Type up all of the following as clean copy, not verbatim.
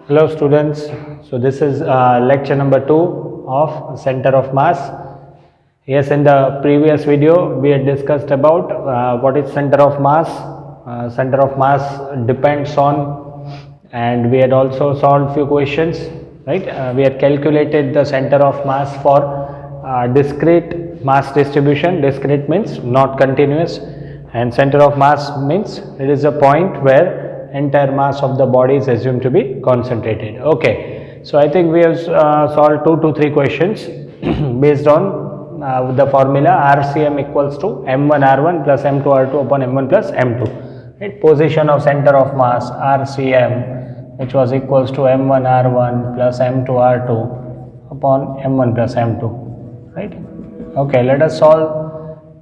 Hello students, so this is lecture number 2 of center of mass. Yes, in the previous video we had discussed about what is center of mass. Center of mass depends on, and we had also solved few questions, right? We had calculated the center of mass for discrete mass distribution. Discrete means not continuous, and center of mass means it is a point where entire mass of the body is assumed to be concentrated. Okay, so I think we have solved 2 to 3 questions based on the formula RCM equals to M1 R1 plus M2 R2 upon M1 plus M2. Right? Position of center of mass RCM, which was equals to M1 R1 plus M2 R2 upon M1 plus M2. Right? Okay, let us solve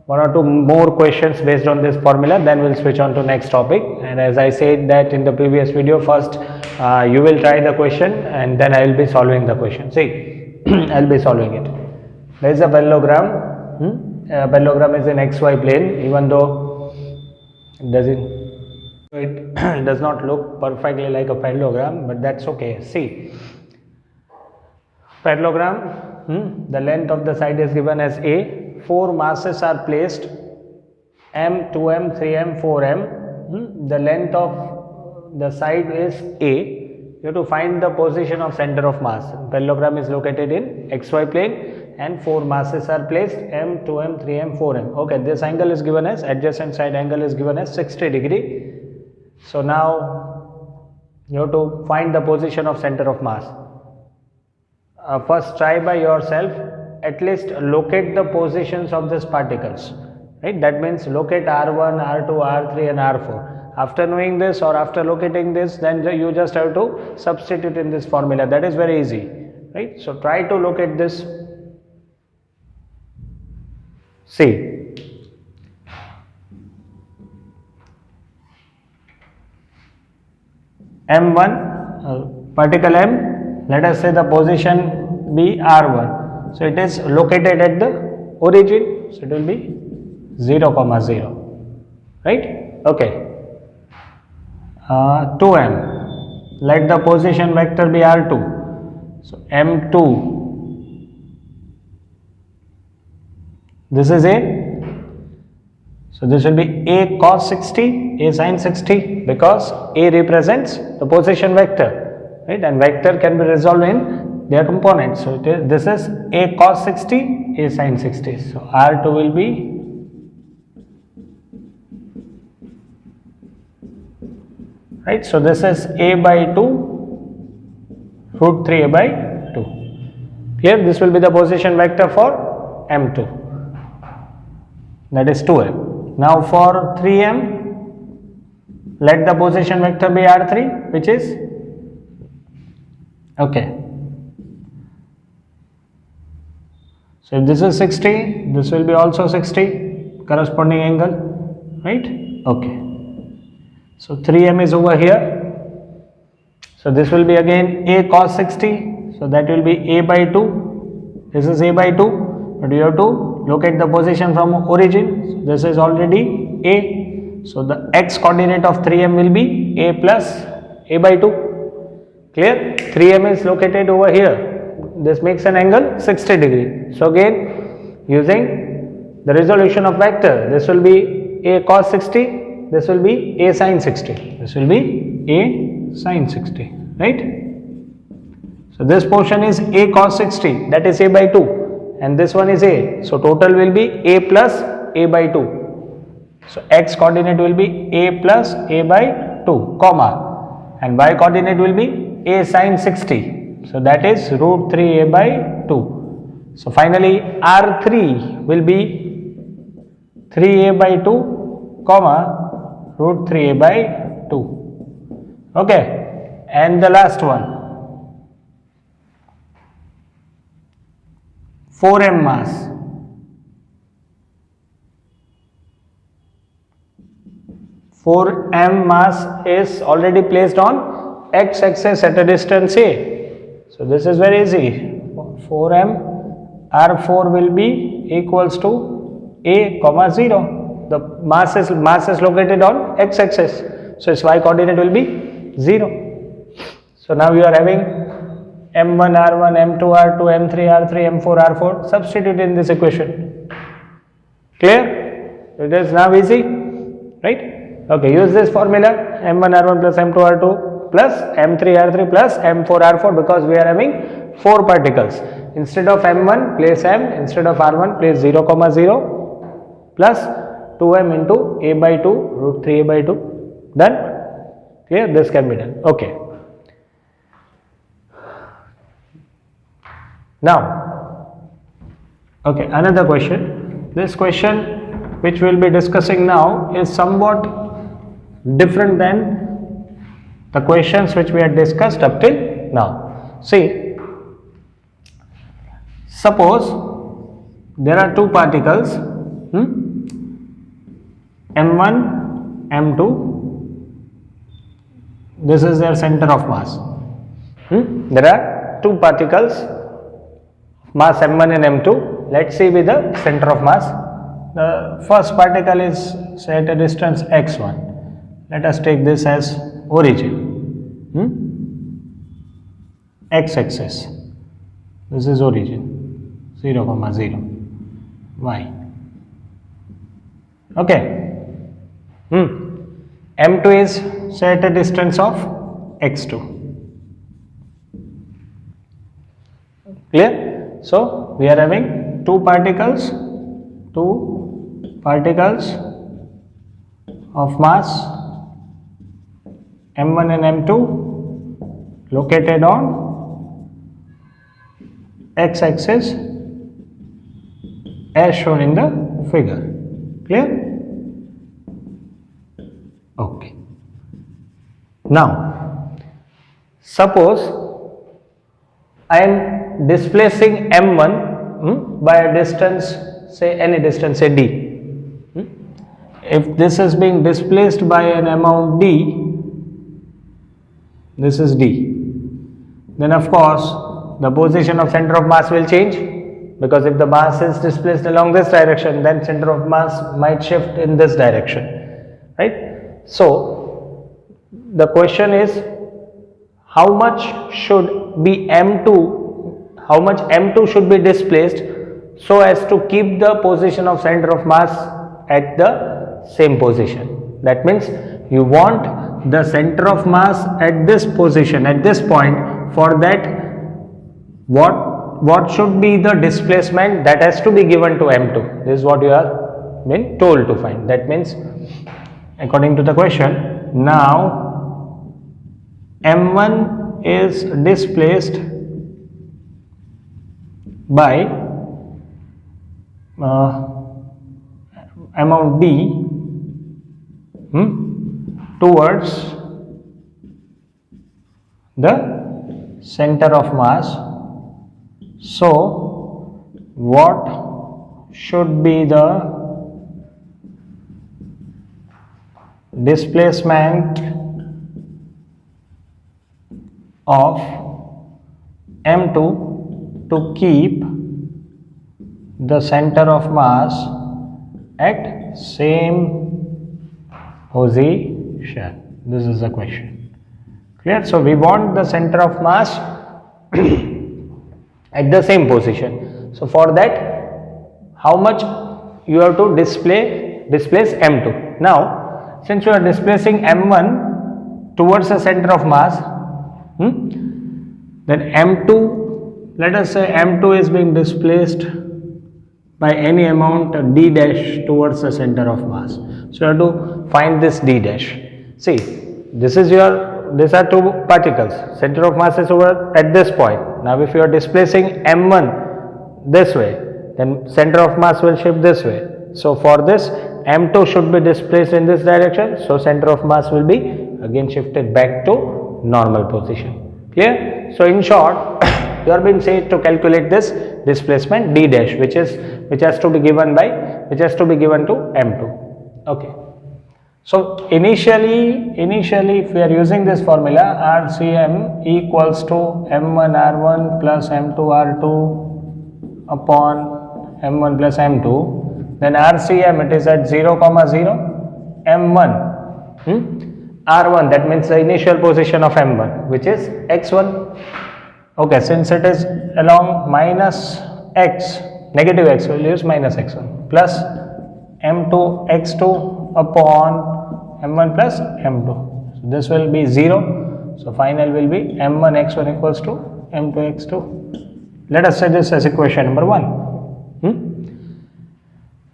1 or 2 more questions based on this formula, then we'll switch on to next topic. And as I said that in the previous video, first you will try the question and then I will be solving the question. See, I will be solving it. There is a parallelogram. Parallelogram is in XY plane, even though it does not look perfectly like a parallelogram, but that's okay. See, parallelogram, the length of the side is given as A. 4 masses are placed, M, 2M, 3M, 4M. The length of the side is A. You have to find the position of center of mass. Parallelogram is located in XY plane and 4 masses are placed, M, 2M, 3M, 4M. Okay, this angle is given as, adjacent side angle is given as 60 degree. So now you have to find the position of center of mass. First try by yourself, at least locate the positions of these particles, right? That means locate R1, R2, R3 and R4. After knowing this or after locating this, then you just have to substitute in this formula. That is very easy, right? So try to locate this. See, M1, particle M, let us say the position be R1. So it is located at the origin, so it will be 0, 0, right? Okay. 2M, let the position vector be R2. So M2, this is A. So this will be A cos 60, A sin 60, because A represents the position vector, right? And vector can be resolved in their components. So this is A cos 60, A sin 60. So R2 will be right. So this is A by 2 root 3 A by 2. Here this will be the position vector for M2. That is 2M. Now for 3M, let the position vector be R3, which is okay. So if this is 60, this will be also 60, corresponding angle, right? Okay. So 3M is over here. So this will be again A cos 60. So that will be A by 2. This is A by 2. But you have to locate the position from origin. So this is already A. So the x coordinate of 3M will be A plus A by 2. Clear? 3M is located over here. This makes an angle 60 degree. So again, using the resolution of vector, this will be A cos 60, this will be A sin 60, this will be A sin 60, right? So this portion is A cos 60, that is A by 2, and this one is A. So total will be A plus A by 2. So x coordinate will be A plus A by 2, comma, and y coordinate will be A sin 60. So that is root 3 A by 2. So finally R3 will be 3A by 2, comma, root 3A by 2. Okay. And the last one, 4M mass. 4M mass is already placed on x-axis at a distance A. So this is very easy. 4M R4 will be equals to A, 0. The mass is located on x-axis. So its y coordinate will be 0. So now you are having M1 R1, M2 R2, M3 R3, M4 R4. Substitute in this equation. Clear? It is now easy, right? Okay, use this formula M1 R1 plus M2 R2 plus M3 R3 plus M4 R4 because we are having 4 particles. Instead of M1 place M, instead of R1 place 0, 0 plus 2M into A by 2 root 3 A by 2. Done? Clear? This can be done. Okay. Now, okay, another question. This question which we will be discussing now is somewhat different than the questions which we had discussed up till now. See, suppose there are two particles, M1, M2, this is their center of mass. There are two particles, mass M1 and M2. Let's see with the center of mass. The first particle is say at a distance x1. Let us take this as origin. X-axis. This is origin. 0, 0. Y. Okay. M2 is say at a distance of x2. Clear? So we are having two particles of mass M1 and M2 located on x-axis as shown in the figure. Clear? Okay. Now, suppose I am displacing M1 by a distance, say any distance, say d. If this is being displaced by an amount d, this is d, then of course the position of center of mass will change, because if the mass is displaced along this direction, then center of mass might shift in this direction, right? So the question is, how much should be M2, how much M2 should be displaced so as to keep the position of center of mass at the same position. That means you want the center of mass at this position, at this point. For that, what should be the displacement that has to be given to M2? This is what you are been told to find. That means, according to the question, now M1 is displaced by amount d towards the center of mass. So what should be the displacement of M2 to keep the center of mass at same position? This is the question. Clear? So we want the center of mass at the same position. So for that, how much you have to displace M2? Now, since you are displacing M1 towards the center of mass, then M2, let us say M2 is being displaced by any amount d dash towards the center of mass. So you have to find this d dash. See, these are two particles. Center of mass is over at this point. Now if you are displacing M1 this way, then center of mass will shift this way. So for this, M2 should be displaced in this direction. So center of mass will be again shifted back to normal position. Clear? So in short, you are being said to calculate this displacement d dash, which has to be given to M2. Okay. So initially if we are using this formula, RCM equals to M1 R1 plus M2 R2 upon M1 plus M2, then RCM it is at 0, 0, M1 r1, that means the initial position of m1, which is x1. Okay, since it is along minus x, negative x, we'll use minus x1 plus m2 x2 upon m1 plus m2. So this will be 0. So final will be m1 x1 equals to m2 x2. Let us say this as equation number 1.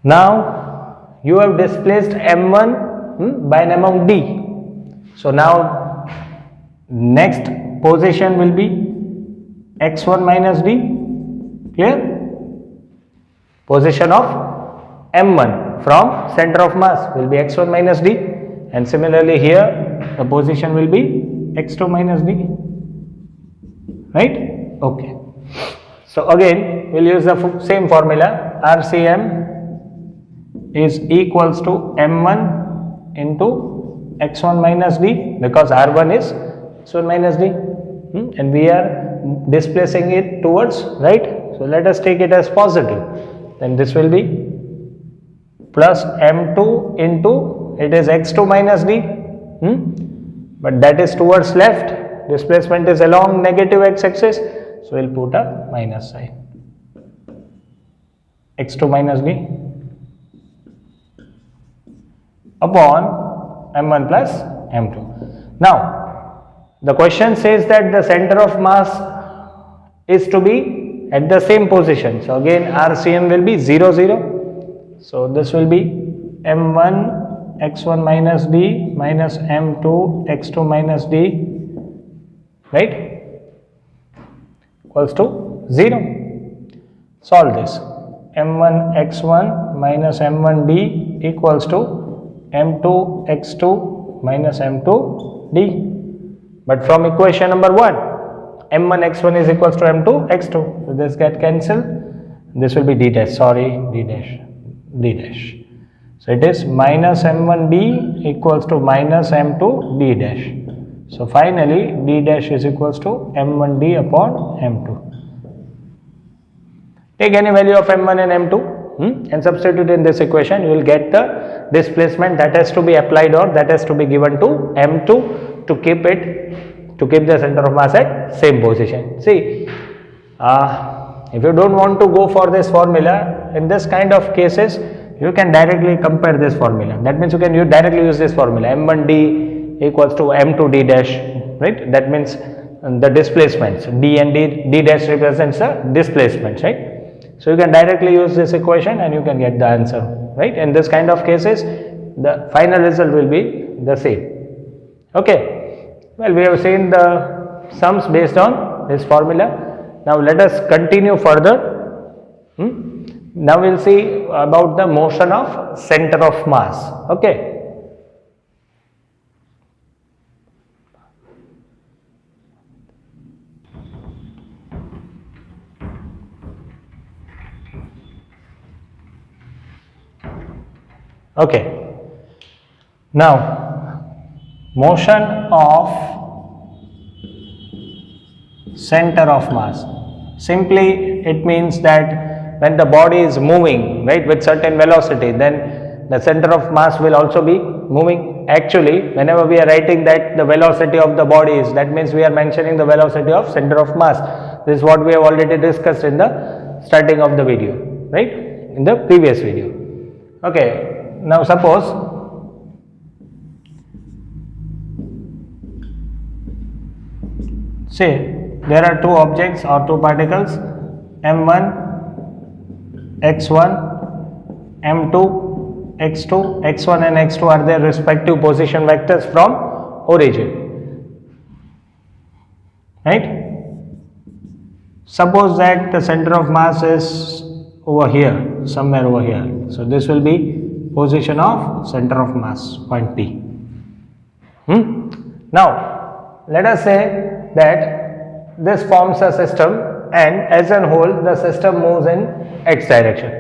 Now you have displaced m1 by an amount d. So now next position will be x1 minus d. Clear? Position of m1 from center of mass will be x1 minus d, and similarly here the position will be x2 minus d. Right? Okay. So again we'll use the same formula. RCM is equals to m1 into x1 minus d, because r1 is x1 minus d, and we are displacing it towards right. So let us take it as positive. Then this will be plus m2 into, it is x2 minus d, but that is towards left. Displacement is along negative x-axis, so we'll put a minus sign. x2 minus d upon m1 plus m2. Now the question says that the center of mass is to be at the same position. So again RCM will be 0, 0. So this will be m1 x1 minus d minus m2 x2 minus d, right, equals to 0. Solve this. m1 x1 minus m1 d equals to m2 x2 minus m2 d. But from equation number 1, m1 x1 is equals to m2 x2. So this get cancelled. This will be d dash. Sorry, d dash. D dash. So it is minus m1 d equals to minus m2 d dash. So finally d dash is equals to m1 d upon m2. Take any value of m1 and m2 and substitute in this equation. You will get the displacement that has to be applied or that has to be given to m2 to keep the center of mass at same position. See, if you don't want to go for this formula, in this kind of cases you can directly compare this formula. That means you can directly use this formula, m1d equals to m2d dash, right? That means the displacements, d and d dash represents the displacements, right? So you can directly use this equation and you can get the answer, right? In this kind of cases the final result will be the same. Okay, well, we have seen the sums based on this formula. Now let us continue further. Now we will see about the motion of center of mass. Okay. Okay. Now, motion of center of mass. Simply it means that when the body is moving, right, with certain velocity, then the center of mass will also be moving. Actually, whenever we are writing that the velocity of the body is, that means we are mentioning the velocity of center of mass. This is what we have already discussed in the starting of the video, right, in the previous video. Okay. Now suppose say there are two objects or two particles, m1 x1, m2 x2. x1 and x2 are their respective position vectors from origin, right? Suppose that the center of mass is over here, somewhere over here. So this will be position of center of mass, point P. Now let us say that this forms a system, and as a whole the system moves in x direction.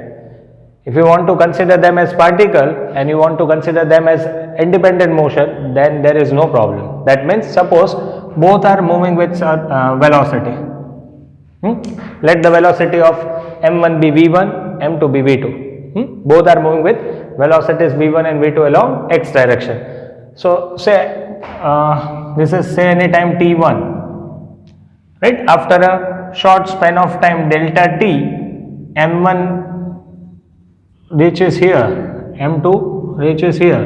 If you want to consider them as particle and you want to consider them as independent motion, then there is no problem. That means suppose both are moving with velocity. Let the velocity of m1 be v1, m2 be v2. Both are moving with velocities v1 and v2 along x direction. So say this is say any time t1, right? After a short span of time delta t, m1 reaches here, m2 reaches here,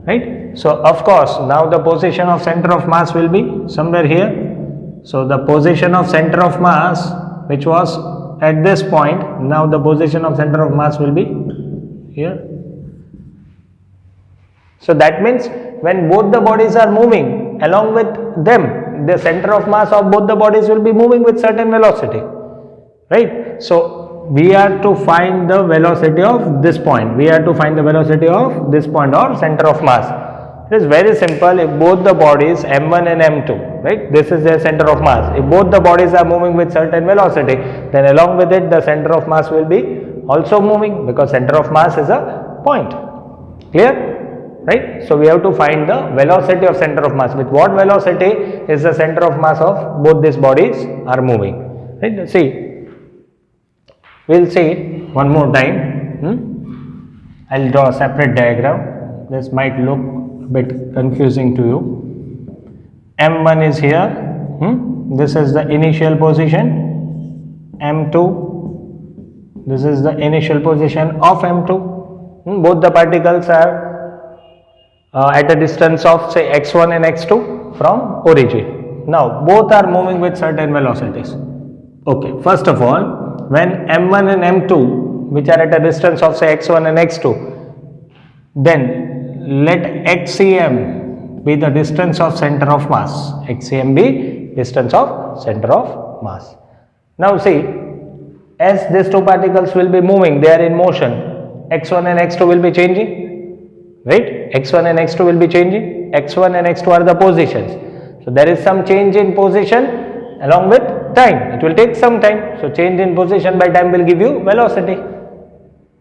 right? So of course now the position of center of mass will be somewhere here. So the position of center of mass which was at this point, now the position of center of mass will be here. So that means when both the bodies are moving, along with them, the center of mass of both the bodies will be moving with certain velocity, right? So we are to find the velocity of this point. We are to find the velocity of this point or center of mass. It is very simple. If both the bodies m1 and m2, right, this is their center of mass. If both the bodies are moving with certain velocity, then along with it the center of mass will be also moving, because center of mass is a point. Clear? Right? So we have to find the velocity of center of mass. With what velocity is the center of mass of both these bodies are moving? Right? See, we'll see one more time. I'll draw a separate diagram. This might look a bit confusing to you. M1 is here. This is the initial position. M2. This is the initial position of M2. Both the particles are at a distance of say x1 and x2 from origin. Now both are moving with certain velocities. Okay, first of all, when m1 and m2, which are at a distance of say x1 and x2, then let xcm be the distance of center of mass. Xcm be distance of center of mass. Now see, as these two particles will be moving, they are in motion, x1 and x2 will be changing. Right? X1 and X2 will be changing. X1 and X2 are the positions. So there is some change in position along with time. It will take some time. So change in position by time will give you velocity.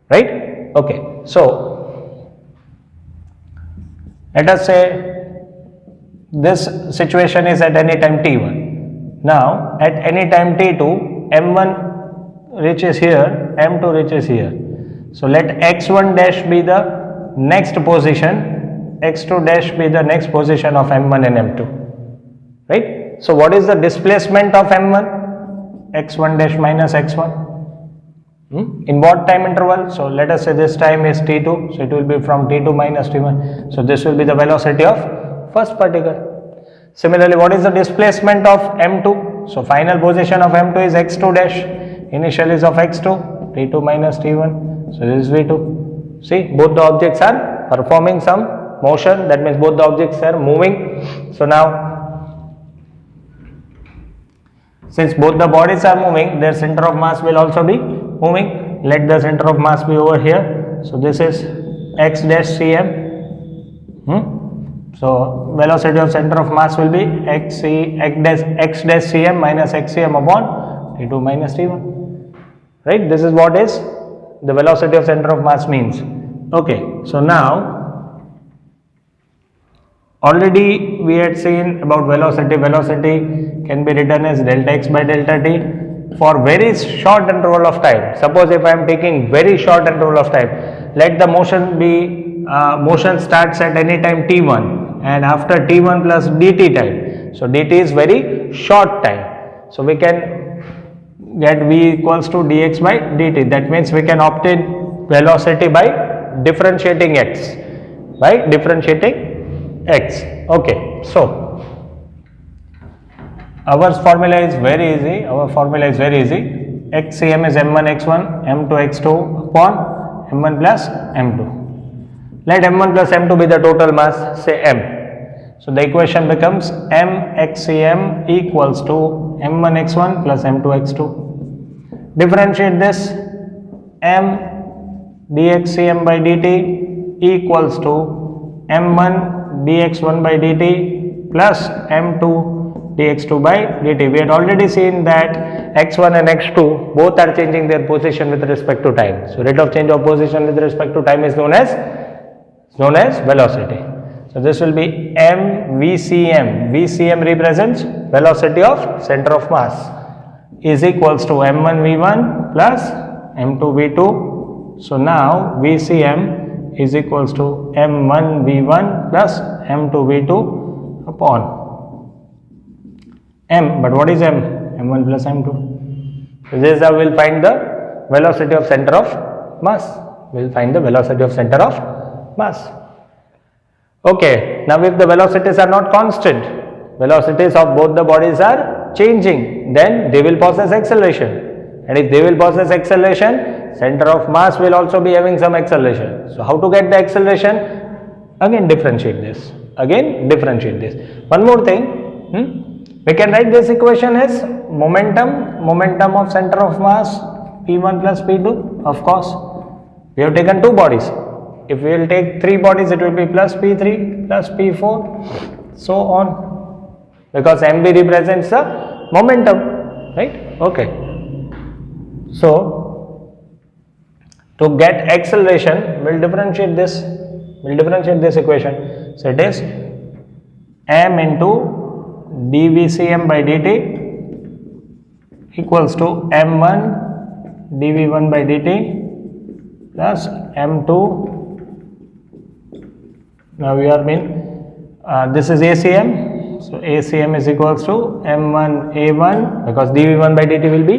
Right? Okay. So let us say this situation is at any time t1. Now at any time t2, m1 reaches here, m2 reaches here. So let x1 dash be the next position, x2 dash be the next position of m1 and m2, right? So what is the displacement of m1? x1 dash minus x1. In what time interval? So let us say this time is t2, so it will be from t2 minus t1. So this will be the velocity of first particle. Similarly, what is the displacement of m2? So final position of m2 is x2 dash, initial is of x2, t2 minus t1, so this is v2. See, both the objects are performing some motion, that means both the objects are moving. So now, since both the bodies are moving, their center of mass will also be moving. Let the center of mass be over here. So this is x dash cm. So velocity of center of mass will be x dash cm minus xcm upon t2 minus t1. Right? This is what is the velocity of center of mass means. Okay, so now already we had seen about velocity. Velocity can be written as delta x by delta t for very short interval of time. Suppose if I am taking very short interval of time, let the motion be motion starts at any time t1 and after t1 plus dt time. So dt is very short time. So we can get v equals to dx by dt. That means we can obtain velocity by differentiating x. Okay, so our formula is very easy. Xcm is m1 x1, m2 x2 upon m1 plus m2. Let m1 plus m2 be the total mass, say m. So the equation becomes mxcm equals to m1 x1 plus m2 x2. Differentiate this, m dxcm by dt equals to m1 dx1 by dt plus m2 dx2 by dt. We had already seen that x1 and x2 both are changing their position with respect to time. So rate of change of position with respect to time is known as velocity. So this will be m vcm. Vcm represents velocity of center of mass is equals to m1 v1 plus m2 v2. So now VCM is equals to m1 v1 plus m2v2 upon m. But what is m? m1 plus m2. So this is how we will find the velocity of center of mass. We will find the velocity of center of mass. Okay, now if the velocities are not constant, velocities of both the bodies are changing, then they will possess acceleration. And if they will possess acceleration, center of mass will also be having some acceleration. So how to get the acceleration? Again differentiate this. One more thing, we can write this equation as momentum of center of mass P1 plus P2. Of course, we have taken two bodies. If we will take three bodies, it will be plus P3 plus P4, so on, because mv represents the momentum, right? Okay. So to get acceleration, we'll differentiate this equation. So it is m into dvcm by dt equals to m1 dv1 by dt plus m2. Now we are this is ACM, so ACM is equals to m1 a1, because dv1 by dt will be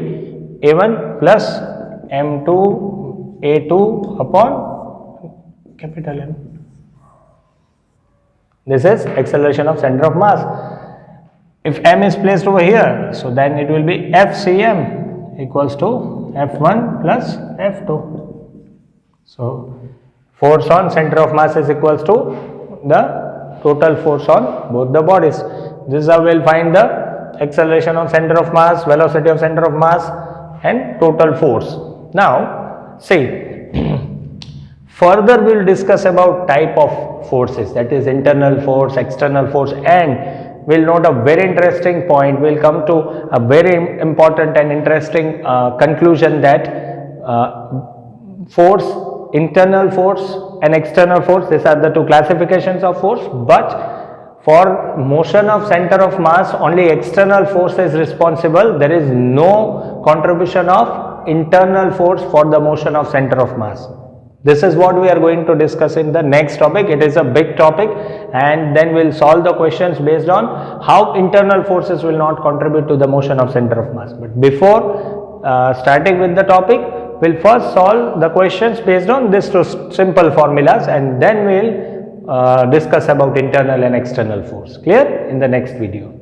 a1 plus m2 a2 upon capital M. This is acceleration of center of mass. If m is placed over here, so then it will be FCM equals to F1 plus F2. So force on center of mass is equals to the total force on both the bodies. This is how we will find the acceleration of center of mass, velocity of center of mass, and total force. Now see, further we will discuss about type of forces, that is internal force, external force, and we will note a very interesting point. We will come to a very important and interesting conclusion that internal force and external force, these are the two classifications of force, but for motion of center of mass only external force is responsible. There is no contribution of internal force for the motion of center of mass. This is what we are going to discuss in the next topic. It is a big topic, and then we will solve the questions based on how internal forces will not contribute to the motion of center of mass. But before starting with the topic, we will first solve the questions based on these two simple formulas, and then we will discuss about internal and external force. Clear? In the next video.